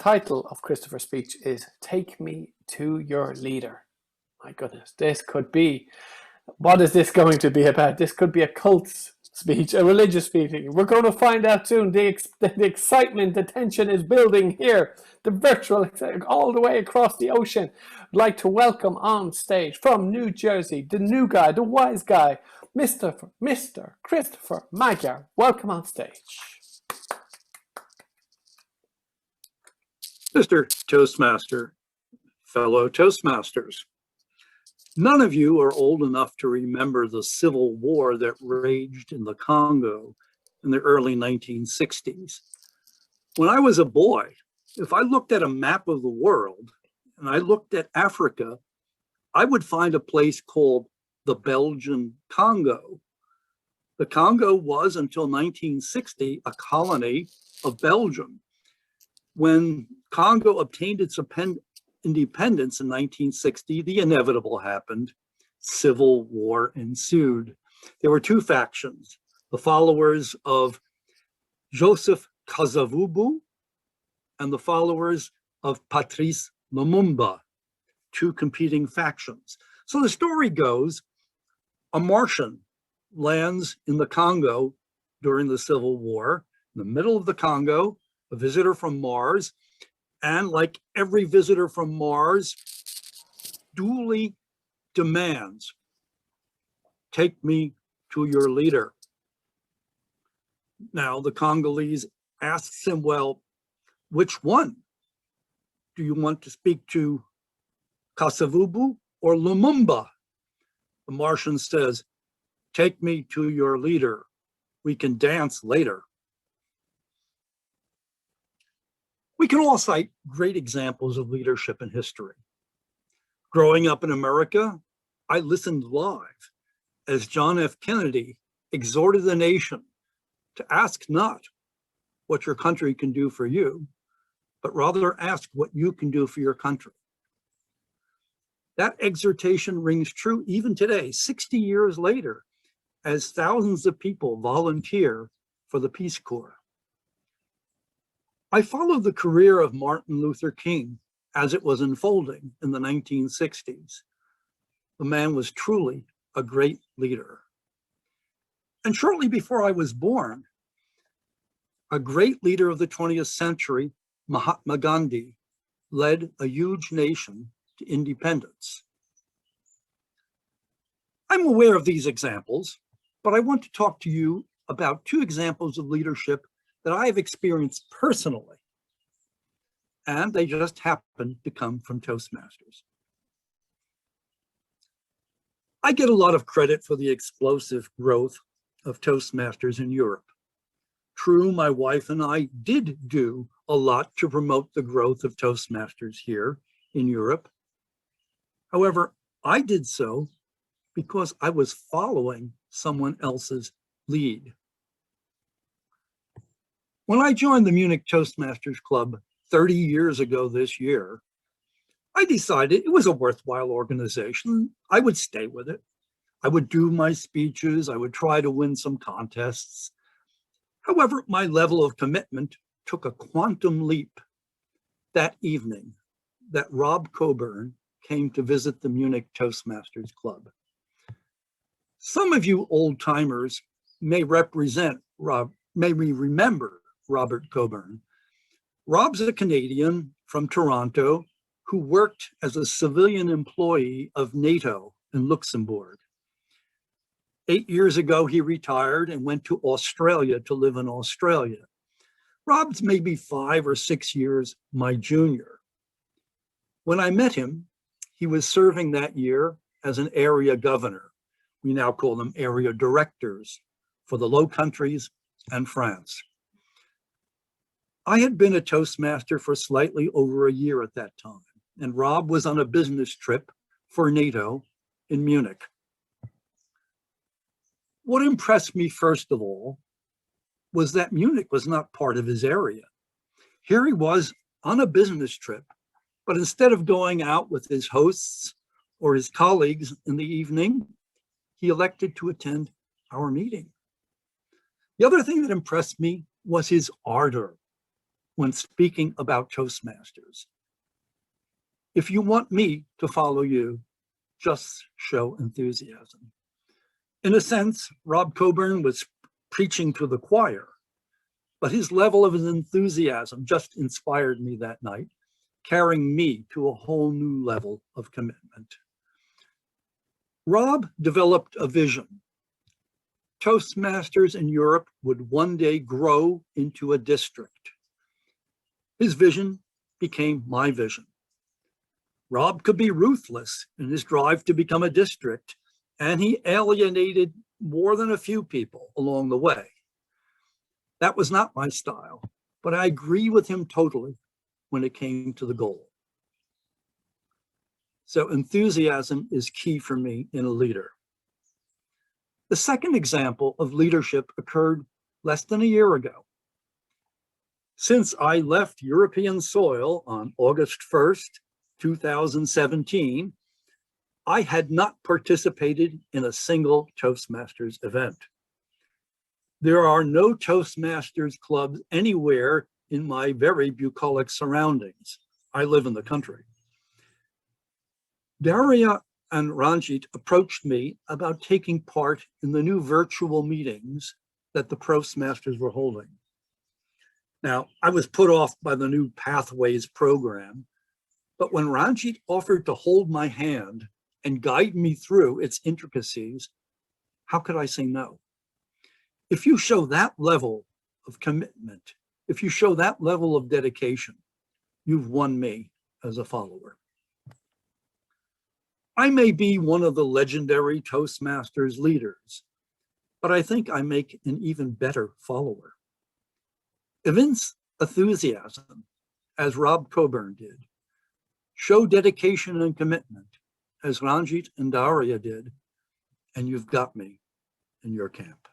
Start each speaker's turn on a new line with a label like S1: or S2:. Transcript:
S1: title of Christopher's speech is Take Me to Your Leader. My goodness, this could be, what is this going to be about? This could be a cult speech, a religious speech. We're going to find out soon. The excitement, the tension is building here. The virtual, all the way across the ocean. I'd like to welcome on stage from New Jersey, the new guy, the wise guy, Mr. Christopher Magyar. Welcome on stage.
S2: Mr. Toastmaster, fellow Toastmasters, none of you are old enough to remember the civil war that raged in the Congo in the early 1960s. When I was a boy, if I looked at a map of the world and I looked at Africa, I would find a place called the Belgian Congo. The Congo was, until 1960, a colony of Belgium. When Congo obtained its independence in 1960, the inevitable happened. Civil war ensued. There were two factions, the followers of Joseph Kasavubu and the followers of Patrice Lumumba, two competing factions. So the story goes, a Martian lands in the Congo during the Civil War, in the middle of the Congo, a visitor from Mars, and like every visitor from Mars, duly demands, take me to your leader. Now the Congolese asks him, well, which one? Do you want to speak to Kasavubu or Lumumba? The Martian says, take me to your leader. We can dance later. We can all cite great examples of leadership in history. Growing up in America, I listened live as John F. Kennedy exhorted the nation to ask not what your country can do for you, but rather ask what you can do for your country. That exhortation rings true even today, 60 years later, as thousands of people volunteer for the Peace Corps. I followed the career of Martin Luther King as it was unfolding in the 1960s. The man was truly a great leader. And shortly before I was born, a great leader of the 20th century, Mahatma Gandhi, led a huge nation to independence. I'm aware of these examples, but I want to talk to you about two examples of leadership that I have experienced personally, and they just happen to come from Toastmasters. I get a lot of credit for the explosive growth of Toastmasters in Europe. True, my wife and I did do a lot to promote the growth of Toastmasters here in Europe. However, I did so because I was following someone else's lead. When I joined the Munich Toastmasters Club 30 years ago this year, I decided it was a worthwhile organization. I would stay with it. I would do my speeches. I would try to win some contests. However, my level of commitment took a quantum leap that evening that Rob Coburn came to visit the Munich Toastmasters Club. Some of you old timers may remember Robert Coburn. Rob's a Canadian from Toronto who worked as a civilian employee of NATO in Luxembourg. 8 years ago, he retired and went to Australia to live in Australia. Rob's maybe 5 or 6 years my junior. When I met him, he was serving that year as an area governor. We now call them area directors for the Low Countries and France. I had been a Toastmaster for slightly over a year at that time, and Rob was on a business trip for NATO in Munich. What impressed me first of all was that Munich was not part of his area. Here he was on a business trip, but instead of going out with his hosts or his colleagues in the evening, he elected to attend our meeting. The other thing that impressed me was his ardor. when speaking about Toastmasters. If you want me to follow you, just show enthusiasm. In a sense, Rob Coburn was preaching to the choir, but his level of enthusiasm just inspired me that night, carrying me to a whole new level of commitment. Rob developed a vision. Toastmasters in Europe would one day grow into a district. His vision became my vision. Rob could be ruthless in his drive to become a district, and he alienated more than a few people along the way. That was not my style, but I agree with him totally when it came to the goal. So enthusiasm is key for me in a leader. The second example of leadership occurred less than a year ago. Since I left European soil on August 1st, 2017, I had not participated in a single Toastmasters event. There are no Toastmasters clubs anywhere in my very bucolic surroundings. I live in the country. Daria and Ranjit approached me about taking part in the new virtual meetings that the Toastmasters were holding. Now, I was put off by the new Pathways program, but when Ranjit offered to hold my hand and guide me through its intricacies, how could I say no? If you show that level of commitment, if you show that level of dedication, you've won me as a follower. I may be one of the legendary Toastmasters leaders, but I think I make an even better follower. Evince enthusiasm, as Rob Coburn did. Show dedication and commitment, as Ranjit and Daria did, and you've got me in your camp.